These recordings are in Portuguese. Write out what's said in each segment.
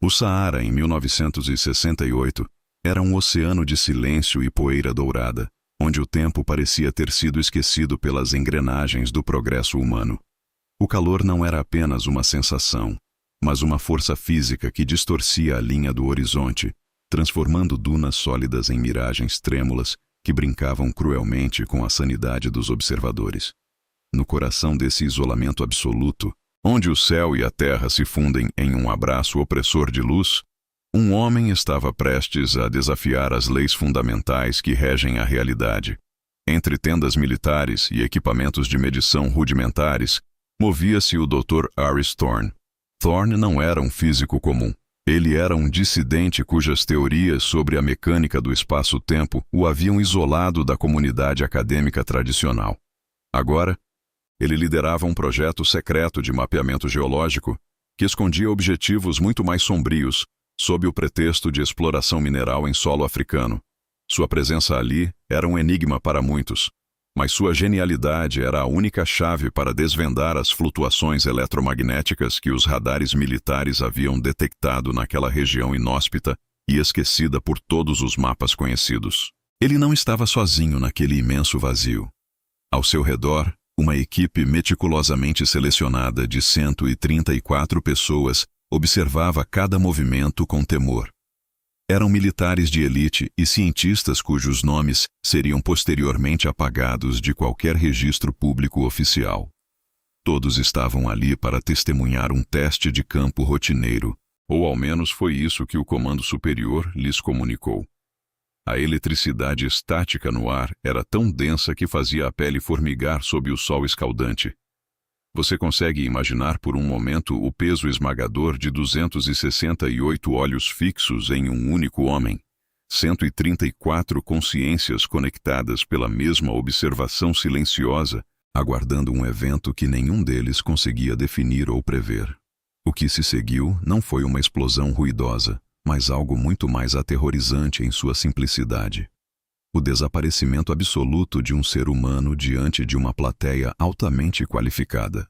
O Saara, em 1968, era um oceano de silêncio e poeira dourada, onde o tempo parecia ter sido esquecido pelas engrenagens do progresso humano. O calor não era apenas uma sensação, mas uma força física que distorcia a linha do horizonte, transformando dunas sólidas em miragens trêmulas que brincavam cruelmente com a sanidade dos observadores. No coração desse isolamento absoluto, onde o céu e a terra se fundem em um abraço opressor de luz, um homem estava prestes a desafiar as leis fundamentais que regem a realidade. Entre tendas militares e equipamentos de medição rudimentares, movia-se o Dr. Aris Thorne. Thorne não era um físico comum. Ele era um dissidente cujas teorias sobre a mecânica do espaço-tempo o haviam isolado da comunidade acadêmica tradicional. Agora, ele liderava um projeto secreto de mapeamento geológico que escondia objetivos muito mais sombrios, sob o pretexto de exploração mineral em solo africano. Sua presença ali era um enigma para muitos, mas sua genialidade era a única chave para desvendar as flutuações eletromagnéticas que os radares militares haviam detectado naquela região inóspita e esquecida por todos os mapas conhecidos. Ele não estava sozinho naquele imenso vazio. Ao seu redor, uma equipe meticulosamente selecionada de 134 pessoas observava cada movimento com temor. Eram militares de elite e cientistas cujos nomes seriam posteriormente apagados de qualquer registro público oficial. Todos estavam ali para testemunhar um teste de campo rotineiro, ou ao menos foi isso que o Comando Superior lhes comunicou. A eletricidade estática no ar era tão densa que fazia a pele formigar sob o sol escaldante. Você consegue imaginar por um momento o peso esmagador de 268 olhos fixos em um único homem, 134 consciências conectadas pela mesma observação silenciosa, aguardando um evento que nenhum deles conseguia definir ou prever. O que se seguiu não foi uma explosão ruidosa, mas algo muito mais aterrorizante em sua simplicidade. O desaparecimento absoluto de um ser humano diante de uma plateia altamente qualificada.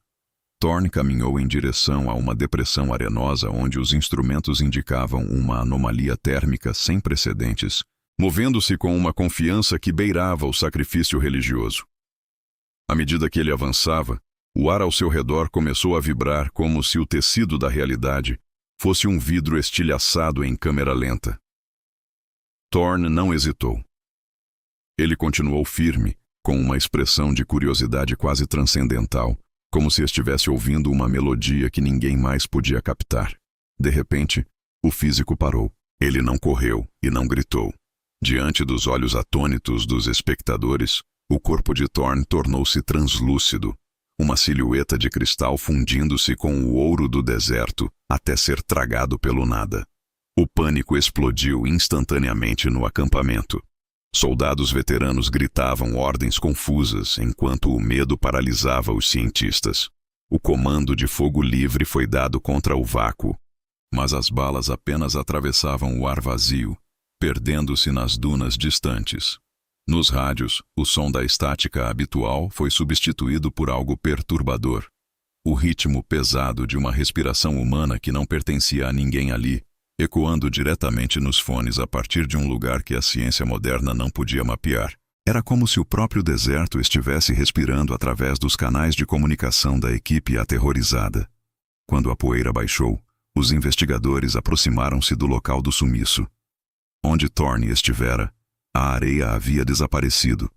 Thorne caminhou em direção a uma depressão arenosa onde os instrumentos indicavam uma anomalia térmica sem precedentes, movendo-se com uma confiança que beirava o sacrifício religioso. À medida que ele avançava, o ar ao seu redor começou a vibrar como se o tecido da realidade fosse um vidro estilhaçado em câmera lenta. Thorne não hesitou. Ele continuou firme, com uma expressão de curiosidade quase transcendental, como se estivesse ouvindo uma melodia que ninguém mais podia captar. De repente, o físico parou. Ele não correu e não gritou. Diante dos olhos atônitos dos espectadores, o corpo de Thorne tornou-se translúcido, uma silhueta de cristal fundindo-se com o ouro do deserto até ser tragado pelo nada. O pânico explodiu instantaneamente no acampamento. Soldados veteranos gritavam ordens confusas enquanto o medo paralisava os cientistas. O comando de fogo livre foi dado contra o vácuo, mas as balas apenas atravessavam o ar vazio, perdendo-se nas dunas distantes. Nos rádios, o som da estática habitual foi substituído por algo perturbador. O ritmo pesado de uma respiração humana que não pertencia a ninguém ali, ecoando diretamente nos fones a partir de um lugar que a ciência moderna não podia mapear. Era como se o próprio deserto estivesse respirando através dos canais de comunicação da equipe aterrorizada. Quando a poeira baixou, os investigadores aproximaram-se do local do sumiço. Onde Thorne estivera, a areia havia desaparecido.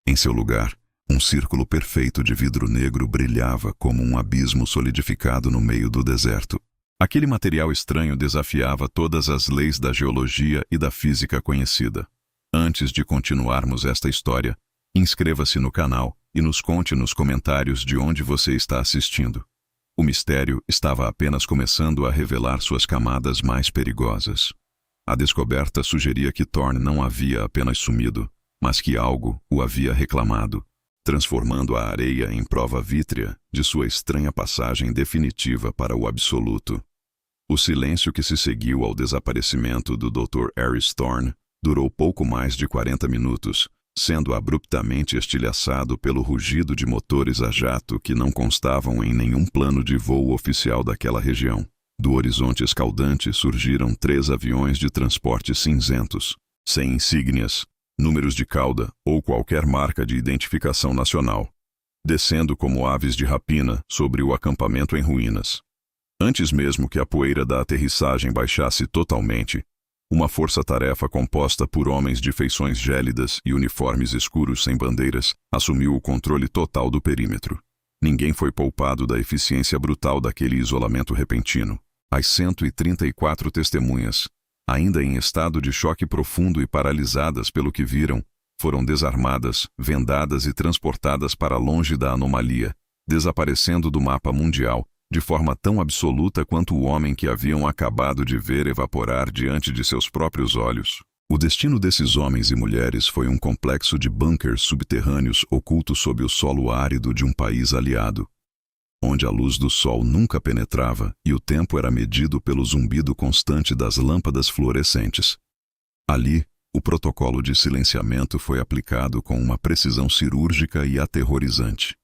Em seu lugar, um círculo perfeito de vidro negro brilhava como um abismo solidificado no meio do deserto. Aquele material estranho desafiava todas as leis da geologia e da física conhecida. Antes de continuarmos esta história, inscreva-se no canal e nos conte nos comentários de onde você está assistindo. O mistério estava apenas começando a revelar suas camadas mais perigosas. A descoberta sugeria que Thorne não havia apenas sumido, mas que algo o havia reclamado, transformando a areia em prova vítrea de sua estranha passagem definitiva para o absoluto. O silêncio que se seguiu ao desaparecimento do Dr. Aris Thorne durou pouco mais de 40 minutos, sendo abruptamente estilhaçado pelo rugido de motores a jato que não constavam em nenhum plano de voo oficial daquela região. Do horizonte escaldante surgiram 3 aviões de transporte cinzentos, sem insígnias, números de cauda ou qualquer marca de identificação nacional, descendo como aves de rapina sobre o acampamento em ruínas. Antes mesmo que a poeira da aterrissagem baixasse totalmente, uma força-tarefa composta por homens de feições gélidas e uniformes escuros sem bandeiras assumiu o controle total do perímetro. Ninguém foi poupado da eficiência brutal daquele isolamento repentino. As 134 testemunhas, ainda em estado de choque profundo e paralisadas pelo que viram, foram desarmadas, vendadas e transportadas para longe da anomalia, desaparecendo do mapa mundial de forma tão absoluta quanto o homem que haviam acabado de ver evaporar diante de seus próprios olhos. O destino desses homens e mulheres foi um complexo de bunkers subterrâneos ocultos sob o solo árido de um país aliado, onde a luz do sol nunca penetrava e o tempo era medido pelo zumbido constante das lâmpadas fluorescentes. Ali, o protocolo de silenciamento foi aplicado com uma precisão cirúrgica e aterrorizante.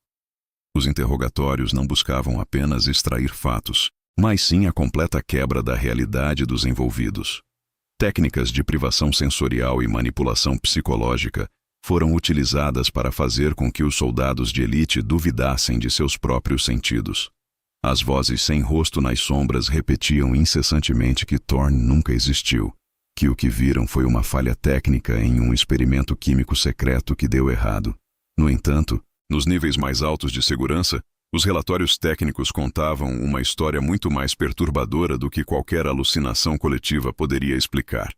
Os interrogatórios não buscavam apenas extrair fatos, mas sim a completa quebra da realidade dos envolvidos. Técnicas de privação sensorial e manipulação psicológica foram utilizadas para fazer com que os soldados de elite duvidassem de seus próprios sentidos. As vozes sem rosto nas sombras repetiam incessantemente que Thorne nunca existiu, que o que viram foi uma falha técnica em um experimento químico secreto que deu errado. No entanto, nos níveis mais altos de segurança, os relatórios técnicos contavam uma história muito mais perturbadora do que qualquer alucinação coletiva poderia explicar.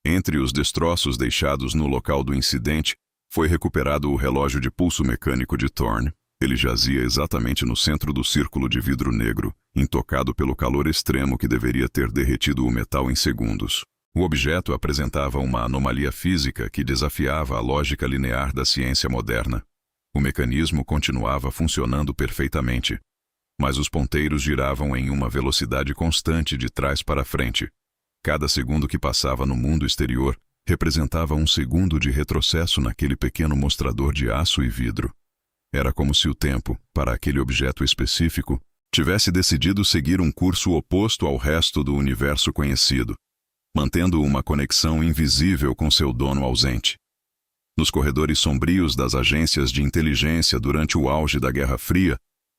Entre os destroços deixados no local do incidente, foi recuperado o relógio de pulso mecânico de Thorne. Ele jazia exatamente no centro do círculo de vidro negro, intocado pelo calor extremo que deveria ter derretido o metal em segundos. O objeto apresentava uma anomalia física que desafiava a lógica linear da ciência moderna. O mecanismo continuava funcionando perfeitamente, mas os ponteiros giravam em uma velocidade constante de trás para frente. Cada segundo que passava no mundo exterior representava um segundo de retrocesso naquele pequeno mostrador de aço e vidro. Era como se o tempo, para aquele objeto específico, tivesse decidido seguir um curso oposto ao resto do universo conhecido, mantendo uma conexão invisível com seu dono ausente. Nos corredores sombrios das agências de inteligência durante o auge da Guerra Fria,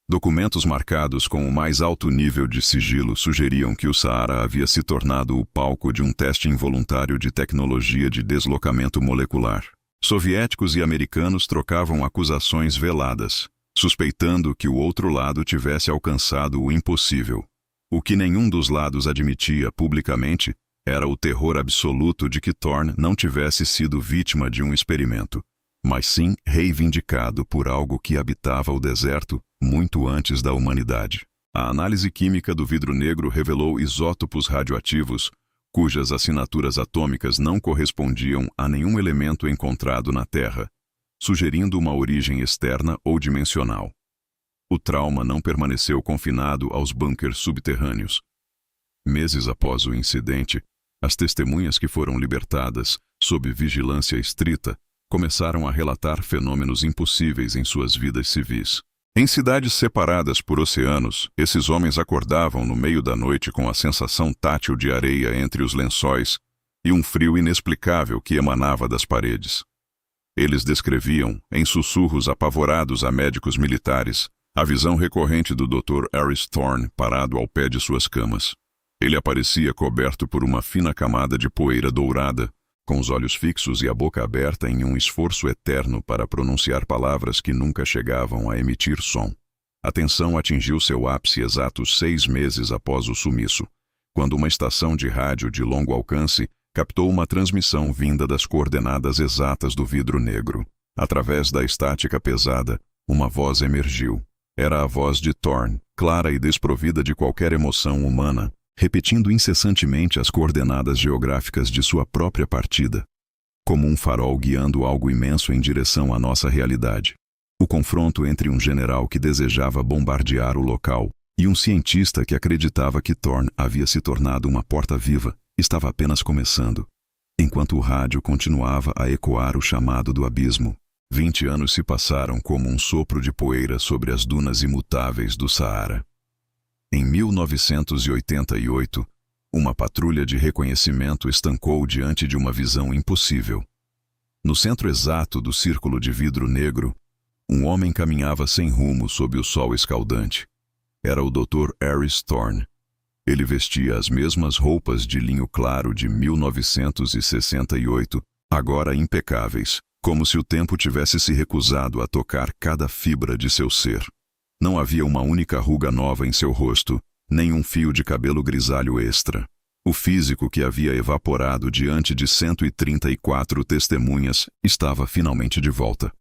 documentos marcados com o mais alto nível de sigilo sugeriam que o Saara havia se tornado o palco de um teste involuntário de tecnologia de deslocamento molecular. Soviéticos e americanos trocavam acusações veladas, suspeitando que o outro lado tivesse alcançado o impossível. O que nenhum dos lados admitia publicamente era o terror absoluto de que Thorne não tivesse sido vítima de um experimento, mas sim reivindicado por algo que habitava o deserto muito antes da humanidade. A análise química do vidro negro revelou isótopos radioativos, cujas assinaturas atômicas não correspondiam a nenhum elemento encontrado na Terra, sugerindo uma origem externa ou dimensional. O trauma não permaneceu confinado aos bunkers subterrâneos. Meses após o incidente, as testemunhas que foram libertadas, sob vigilância estrita, começaram a relatar fenômenos impossíveis em suas vidas civis. Em cidades separadas por oceanos, esses homens acordavam no meio da noite com a sensação tátil de areia entre os lençóis e um frio inexplicável que emanava das paredes. Eles descreviam, em sussurros apavorados a médicos militares, a visão recorrente do Dr. Harris Thorne parado ao pé de suas camas. Ele aparecia coberto por uma fina camada de poeira dourada, com os olhos fixos e a boca aberta em um esforço eterno para pronunciar palavras que nunca chegavam a emitir som. A tensão atingiu seu ápice exatos 6 meses após o sumiço, quando uma estação de rádio de longo alcance captou uma transmissão vinda das coordenadas exatas do vidro negro. Através da estática pesada, uma voz emergiu. Era a voz de Thorne, clara e desprovida de qualquer emoção humana, repetindo incessantemente as coordenadas geográficas de sua própria partida, como um farol guiando algo imenso em direção à nossa realidade. O confronto entre um general que desejava bombardear o local e um cientista que acreditava que Thorne havia se tornado uma porta-viva estava apenas começando. Enquanto o rádio continuava a ecoar o chamado do abismo, 20 anos se passaram como um sopro de poeira sobre as dunas imutáveis do Saara. Em 1988, uma patrulha de reconhecimento estancou diante de uma visão impossível. No centro exato do círculo de vidro negro, um homem caminhava sem rumo sob o sol escaldante. Era o Dr. Harris Thorne. Ele vestia as mesmas roupas de linho claro de 1968, agora impecáveis, como se o tempo tivesse se recusado a tocar cada fibra de seu ser. Não havia uma única ruga nova em seu rosto, nem um fio de cabelo grisalho extra. O físico que havia evaporado diante de 134 testemunhas estava finalmente de volta.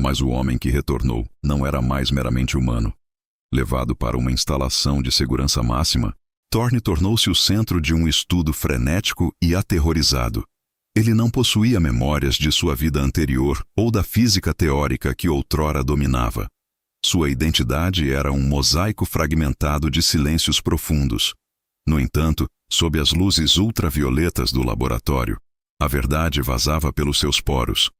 Mas o homem que retornou não era mais meramente humano. Levado para uma instalação de segurança máxima, Thorne tornou-se o centro de um estudo frenético e aterrorizado. Ele não possuía memórias de sua vida anterior ou da física teórica que outrora dominava. Sua identidade era um mosaico fragmentado de silêncios profundos. No entanto, sob as luzes ultravioletas do laboratório, a verdade vazava pelos seus poros.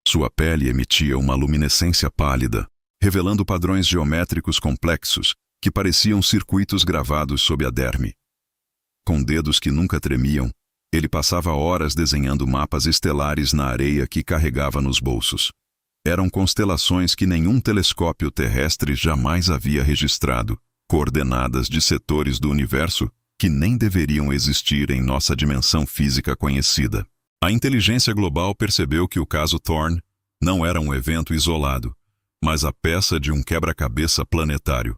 Sua pele emitia uma luminescência pálida, revelando padrões geométricos complexos que pareciam circuitos gravados sob a derme. Com dedos que nunca tremiam, ele passava horas desenhando mapas estelares na areia que carregava nos bolsos. Eram constelações que nenhum telescópio terrestre jamais havia registrado, coordenadas de setores do universo que nem deveriam existir em nossa dimensão física conhecida. A inteligência global percebeu que o caso Thorne não era um evento isolado, mas a peça de um quebra-cabeça planetário.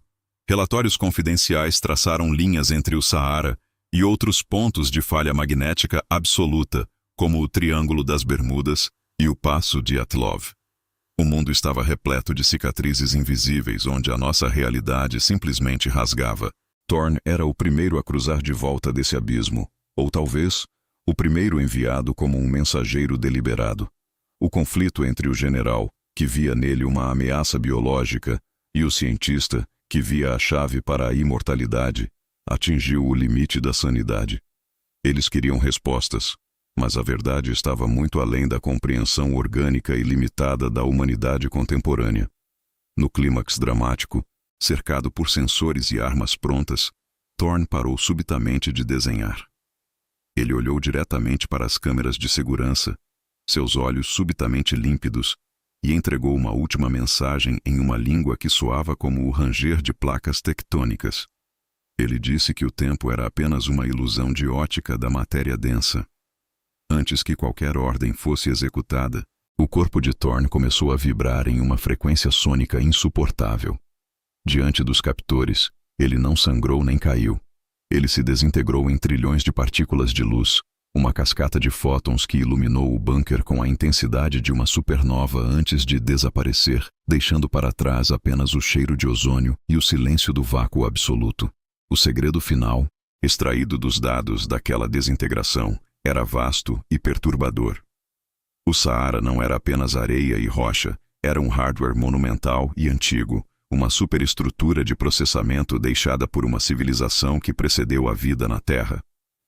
Relatórios confidenciais traçaram linhas entre o Saara e outros pontos de falha magnética absoluta, como o Triângulo das Bermudas e o Passo de Atlov. O mundo estava repleto de cicatrizes invisíveis onde a nossa realidade simplesmente rasgava. Thorne era o primeiro a cruzar de volta desse abismo, ou talvez, o primeiro enviado como um mensageiro deliberado. O conflito entre o general, que via nele uma ameaça biológica, e o cientista, que via a chave para a imortalidade, atingiu o limite da sanidade. Eles queriam respostas, mas a verdade estava muito além da compreensão orgânica e limitada da humanidade contemporânea. No clímax dramático, cercado por sensores e armas prontas, Thorne parou subitamente de desenhar. Ele olhou diretamente para as câmeras de segurança, seus olhos subitamente límpidos, e entregou uma última mensagem em uma língua que soava como o ranger de placas tectônicas. Ele disse que o tempo era apenas uma ilusão de ótica da matéria densa. Antes que qualquer ordem fosse executada, o corpo de Thorne começou a vibrar em uma frequência sônica insuportável. Diante dos captores, ele não sangrou nem caiu. Ele se desintegrou em trilhões de partículas de luz, uma cascata de fótons que iluminou o bunker com a intensidade de uma supernova antes de desaparecer, deixando para trás apenas o cheiro de ozônio e o silêncio do vácuo absoluto. O segredo final, extraído dos dados daquela desintegração, era vasto e perturbador. O Saara não era apenas areia e rocha, era um hardware monumental e antigo, uma superestrutura de processamento deixada por uma civilização que precedeu a vida na Terra.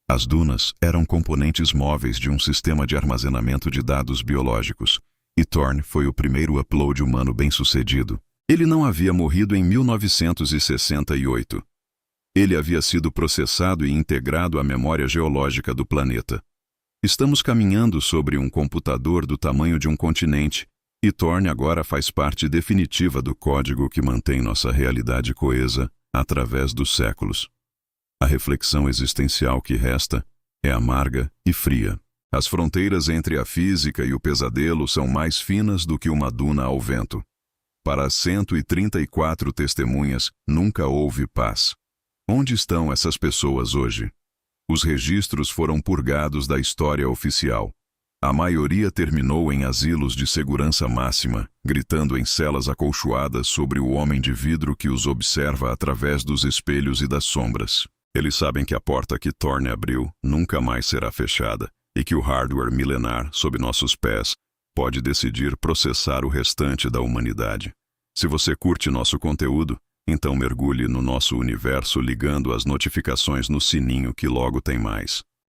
As dunas eram componentes móveis de um sistema de armazenamento de dados biológicos, e Thorne foi o primeiro upload humano bem-sucedido. Ele não havia morrido em 1968. Ele havia sido processado e integrado à memória geológica do planeta. Estamos caminhando sobre um computador do tamanho de um continente, e Thorne agora faz parte definitiva do código que mantém nossa realidade coesa através dos séculos. A reflexão existencial que resta é amarga e fria. As fronteiras entre a física e o pesadelo são mais finas do que uma duna ao vento. Para as 134 testemunhas, nunca houve paz. Onde estão essas pessoas hoje? Os registros foram purgados da história oficial. A maioria terminou em asilos de segurança máxima, gritando em celas acolchoadas sobre o homem de vidro que os observa através dos espelhos e das sombras. Eles sabem que a porta que Thorne abriu nunca mais será fechada e que o hardware milenar sob nossos pés pode decidir processar o restante da humanidade. Se você curte nosso conteúdo, então mergulhe no nosso universo ligando as notificações no sininho que logo tem mais.